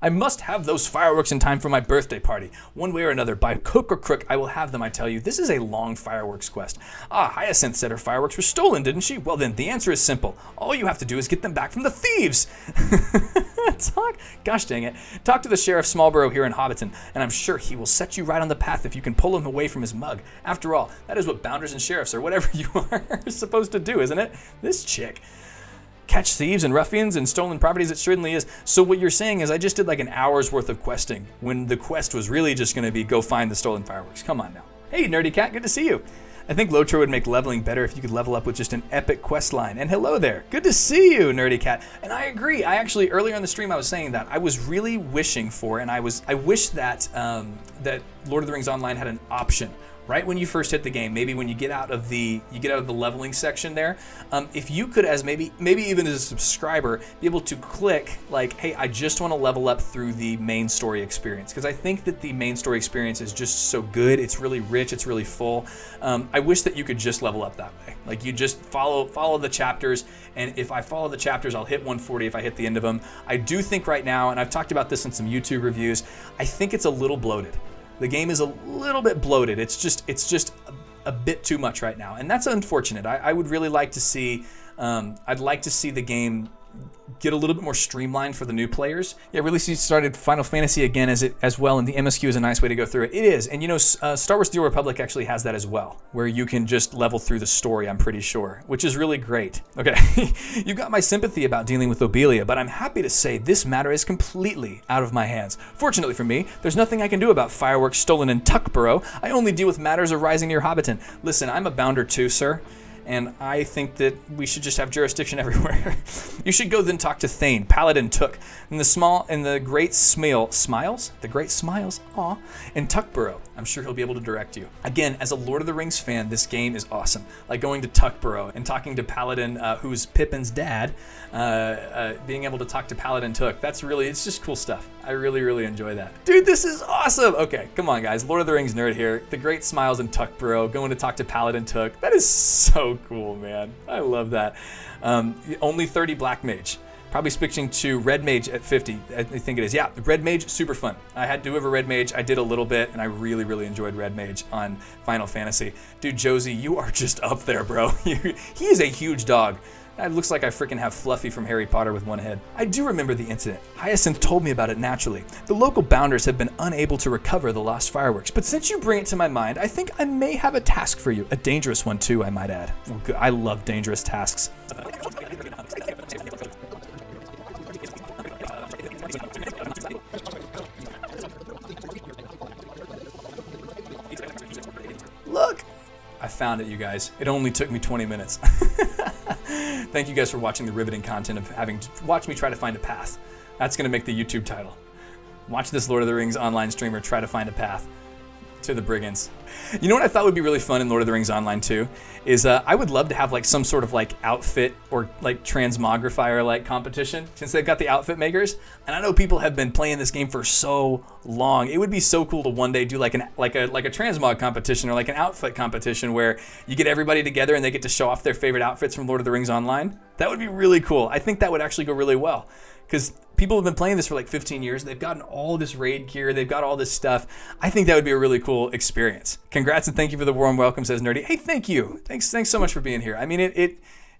I must have those fireworks in time for my birthday party. One way or another, by hook or crook, I will have them, I tell you. This is a long fireworks quest. Ah, Hyacinth said her fireworks were stolen, didn't she? Well then, the answer is simple. All you have to do is get them back from the thieves. Gosh dang it. Talk to the Sheriff Smallborough here in Hobbiton, and I'm sure he will set you right on the path if you can pull him away from his mug. After all, that is what bounders and sheriffs, or whatever you are, supposed to do, isn't it? This chick. Catch thieves and ruffians and stolen properties, it certainly is. So what you're saying is I just did like an hour's worth of questing when the quest was really just going to be go find the stolen fireworks. Come on now. Hey, Nerdy Cat, good to see you. I think LOTRO would make leveling better if you could level up with just an epic quest line. And hello there. Good to see you, Nerdy Cat. And I agree. I actually, earlier in the stream, I was saying that. I was really wishing for, and I wish that that Lord of the Rings Online had an option. Right when you first hit the game, maybe when you get out of the leveling section there, if you could, as maybe even as a subscriber, be able to click like, hey, I just want to level up through the main story experience, because I think that the main story experience is just so good. It's really rich. It's really full. I wish that you could just level up that way. Like you just follow the chapters, and if I follow the chapters, I'll hit 140 if I hit the end of them. I do think right now, and I've talked about this in some YouTube reviews, I think it's a little bloated. The game is a little bit bloated. It's just a bit too much right now, and that's unfortunate. I would really like to see. I'd like to see the game get a little bit more streamlined for the new players. Yeah, really started Final Fantasy again as well, and the MSQ is a nice way to go through it. It is, and you know, Star Wars: The Old Republic actually has that as well, where you can just level through the story, I'm pretty sure, which is really great. Okay, you got my sympathy about dealing with Obelia, but I'm happy to say this matter is completely out of my hands. Fortunately for me, there's nothing I can do about fireworks stolen in Tuckborough. I only deal with matters arising near Hobbiton. Listen, I'm a bounder too, sir. And I think that we should just have jurisdiction everywhere. You should go then talk to Thane, Paladin Took, and the Great Smiles, aw, in Tuckborough. I'm sure he'll be able to direct you. Again, as a Lord of the Rings fan, this game is awesome. Like going to Tuckborough and talking to Paladin, who's Pippin's dad, being able to talk to Paladin Took. It's just cool stuff. I really, really enjoy that. Dude, this is awesome. Okay, come on guys, Lord of the Rings nerd here. The Great Smiles in Tuckborough, going to talk to Paladin Took. That is so cool, man. I love that. Only 30 Black Mage. Probably switching to Red Mage at 50, I think it is. Yeah, Red Mage, super fun. I had to do a Red Mage. I did a little bit, and I really, really enjoyed Red Mage on Final Fantasy. Dude, Josie, you are just up there, bro. He is a huge dog. It looks like I freaking have Fluffy from Harry Potter with one head. I do remember the incident. Hyacinth told me about it naturally. The local bounders have been unable to recover the lost fireworks, but since you bring it to my mind, I think I may have a task for you. A dangerous one too, I might add. I love dangerous tasks. Look! I found it, you guys. It only took me 20 minutes. Thank you guys for watching the riveting content of having to watch me try to find a path. That's going to make the YouTube title. Watch this Lord of the Rings online streamer try to find a path to the brigands. You know what I thought would be really fun in Lord of the Rings Online too? Is I would love to have like some sort of like outfit or like transmogrifier like competition, since they've got the outfit makers. And I know people have been playing this game for so long. It would be so cool to one day do like a transmog competition or like an outfit competition where you get everybody together and they get to show off their favorite outfits from Lord of the Rings Online. That would be really cool. I think that would actually go really well, because people have been playing this for like 15 years. They've gotten all this raid gear. They've got all this stuff. I think that would be a really cool experience. Congrats and thank you for the warm welcome, says Nerdy. Hey, thank you. Thanks so much for being here. I mean,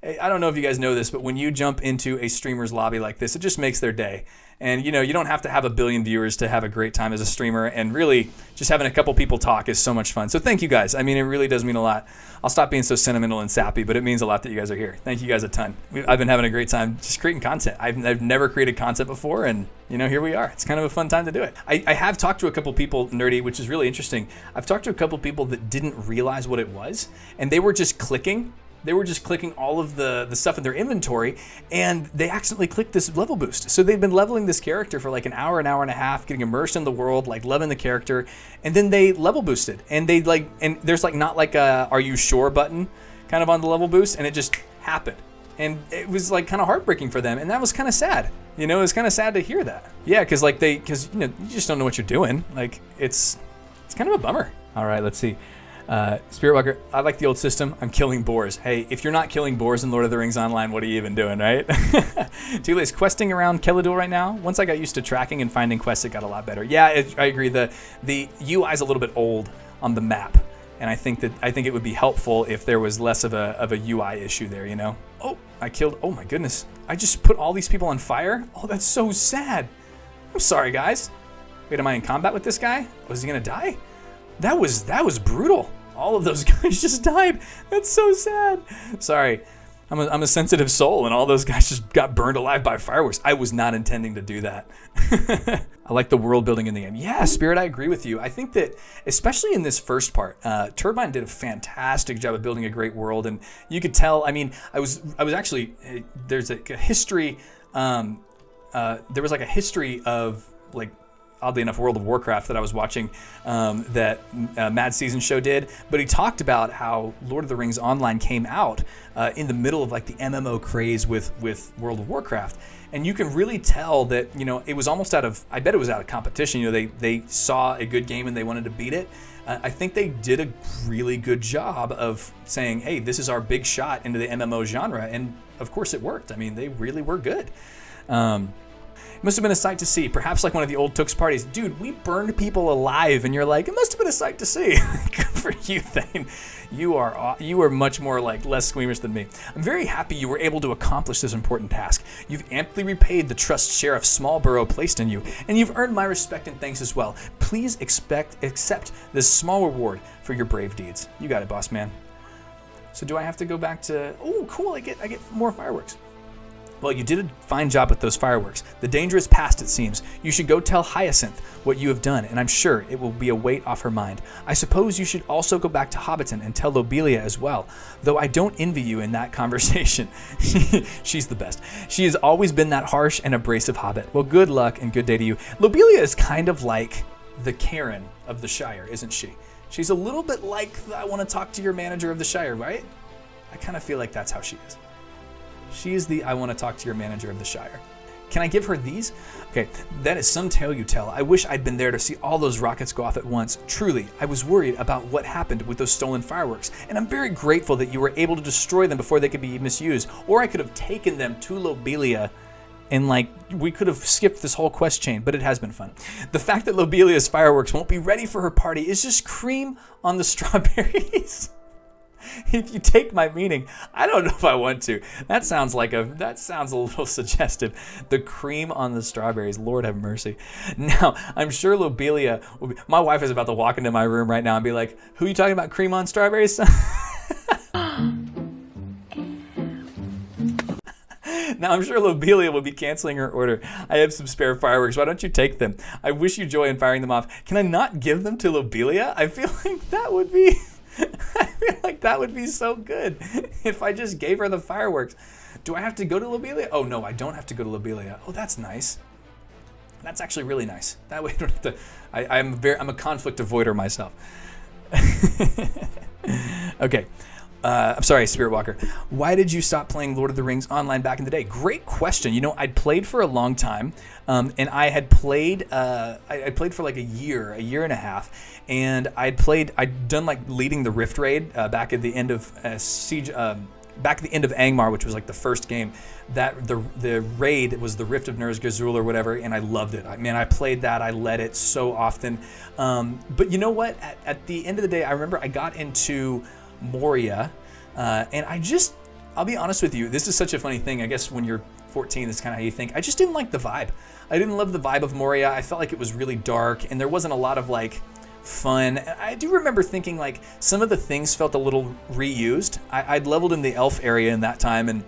I don't know if you guys know this, but when you jump into a streamer's lobby like this, it just makes their day. And you know, you don't have to have a billion viewers to have a great time as a streamer, and really just having a couple people talk is so much fun. So thank you guys. I mean, it really does mean a lot. I'll stop being so sentimental and sappy, but it means a lot that you guys are here. Thank you guys a ton. I've been having a great time just creating content. I've never created content before, and you know, here we are. It's kind of a fun time to do it. I have talked to a couple people, Nerdy, which is really interesting. I've talked to a couple people that didn't realize what it was, and they were just clicking. They were just clicking all of the stuff in their inventory, and they accidentally clicked this level boost. So they've been leveling this character for like an hour and a half, getting immersed in the world, like loving the character, and then they level boosted. And there's like not like a "Are you sure?" button kind of on the level boost, and it just happened. And it was like kind of heartbreaking for them, and that was kind of sad. You know, it was kind of sad to hear that. Yeah, because you know, you just don't know what you're doing. Like it's kind of a bummer. All right, let's see. Spirit Walker, I like the old system. I'm killing boars. Hey, if you're not killing boars in Lord of the Rings Online, what are you even doing, right? Tule's questing around Kelladul right now. Once I got used to tracking and finding quests, it got a lot better. Yeah, I agree. The UI is a little bit old on the map, and I think it would be helpful if there was less of a UI issue there. You know? Oh, I killed. Oh my goodness! I just put all these people on fire. Oh, that's so sad. I'm sorry, guys. Wait, am I in combat with this guy? Was he gonna die? That was brutal. All of those guys just died. That's so sad. Sorry. I'm a sensitive soul, and all those guys just got burned alive by fireworks. I was not intending to do that. I like the world building in the game. Yeah, Spirit, I agree with you. I think that, especially in this first part, Turbine did a fantastic job of building a great world, and you could tell. I mean, I was actually there's a history. There was like a history of like, oddly enough, World of Warcraft that I was watching that Mad Season Show did, but he talked about how Lord of the Rings Online came out in the middle of like the MMO craze with World of Warcraft, and you can really tell that, you know, it was almost out of, I bet it was out of competition. You know, they saw a good game and they wanted to beat it. I think they did a really good job of saying, hey, this is our big shot into the MMO genre, and of course it worked. I mean, they really were good. It must have been a sight to see, perhaps like one of the old Tooks parties. Dude, we burned people alive, and you're like, it must have been a sight to see. Good for you, Thane. You are much more like less squeamish than me. I'm very happy you were able to accomplish this important task. You've amply repaid the trust Sheriff Smallborough placed in you, and you've earned my respect and thanks as well. Please accept this small reward for your brave deeds. You got it, boss man. So do I have to go back to? Oh, cool! I get more fireworks. Well, you did a fine job with those fireworks. The danger is past, it seems. You should go tell Hyacinth what you have done, and I'm sure it will be a weight off her mind. I suppose you should also go back to Hobbiton and tell Lobelia as well, though I don't envy you in that conversation. She's the best. She has always been that harsh and abrasive hobbit. Well, good luck and good day to you. Lobelia is kind of like the Karen of the Shire, isn't she? She's a little bit like the I want to talk to your manager of the Shire, right? I kind of feel like that's how she is. She is the I want to talk to your manager of the Shire. Can I give her these? Okay, that is some tale you tell. I wish I'd been there to see all those rockets go off at once. Truly, I was worried about what happened with those stolen fireworks, and I'm very grateful that you were able to destroy them before they could be misused, or I could have taken them to Lobelia and like we could have skipped this whole quest chain, but it has been fun. The fact that Lobelia's fireworks won't be ready for her party is just cream on the strawberries. If you take my meaning, I don't know if I want to. That sounds a little suggestive. The cream on the strawberries, Lord have mercy. Now, I'm sure Lobelia will be, my wife is about to walk into my room right now and be like, who are you talking about cream on strawberries? Now, I'm sure Lobelia will be canceling her order. I have some spare fireworks. Why don't you take them? I wish you joy in firing them off. Can I not give them to Lobelia? I feel like that would be... I feel like that would be so good if I just gave her the fireworks. Do I have to go to Lobelia? Oh, no, I don't have to go to Lobelia. Oh, that's nice. That's actually really nice. That way I don't have to... I'm a conflict avoider myself. Okay. I'm sorry, Spirit Walker. Why did you stop playing Lord of the Rings Online back in the day? Great question. You know, I'd played for a long time, and I had played. I played for like a year and a half, and I'd done like leading the Rift Raid back at the end of Siege. Back at the end of Angmar, which was like the first game, that the raid was the Rift of Ner'zghazul or whatever, and I loved it. I played that. I led it so often. But you know what? At the end of the day, I remember I got into Moria, and I'll be honest with you, this is such a funny thing. I guess when you're 14, that's kind of how you think. I just didn't like the vibe. I didn't love the vibe of Moria. I felt like it was really dark, and there wasn't a lot of like fun. I do remember thinking like some of the things felt a little reused. I'd leveled in the elf area in that time, and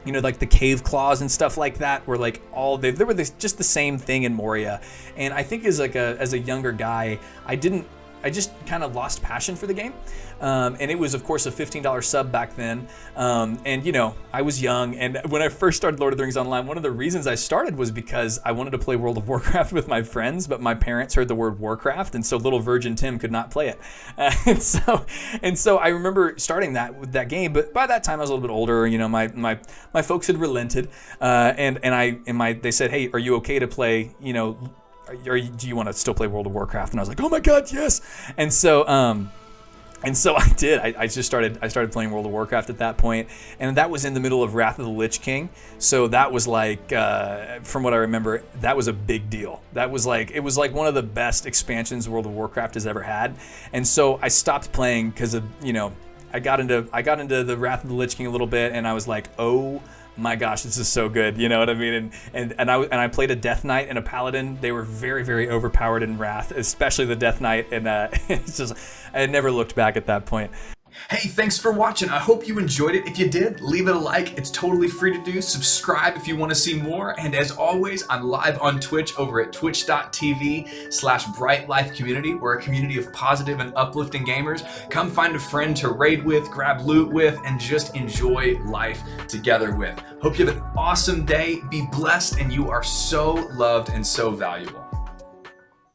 you know, like the cave claws and stuff like that were like they were just the same thing in Moria. And I think as a younger guy, I just kind of lost passion for the game. And it was, of course, a $15 sub back then. And, you know, I was young. And when I first started Lord of the Rings Online, one of the reasons I started was because I wanted to play World of Warcraft with my friends, but my parents heard the word Warcraft, and so little Virgin Tim could not play it. And so I remember starting that game. But by that time, I was a little bit older. You know, my folks had relented. They said, hey, are you okay to play, you know, do you want to still play World of Warcraft? And I was like, oh my God, yes. And so And so I did. I started playing World of Warcraft at that point, and that was in the middle of Wrath of the Lich King. So that was like, from what I remember, that was a big deal. It was like one of the best expansions World of Warcraft has ever had. And so I stopped playing because of, I got into the Wrath of the Lich King a little bit, and I was like, oh my gosh, this is so good. You know what I mean? And I played a Death Knight and a Paladin. They were very, very overpowered in Wrath, especially the Death Knight. And it's just, I never looked back at that point. Hey, thanks for watching. I hope you enjoyed it. If you did, leave it a like. It's totally free to do. Subscribe if you want to see more. And as always, I'm live on Twitch over at twitch.tv/BrightLifeCommunity. We're a community of positive and uplifting gamers. Come find a friend to raid with, grab loot with, and just enjoy life together with. Hope you have an awesome day. Be blessed, and you are so loved and so valuable.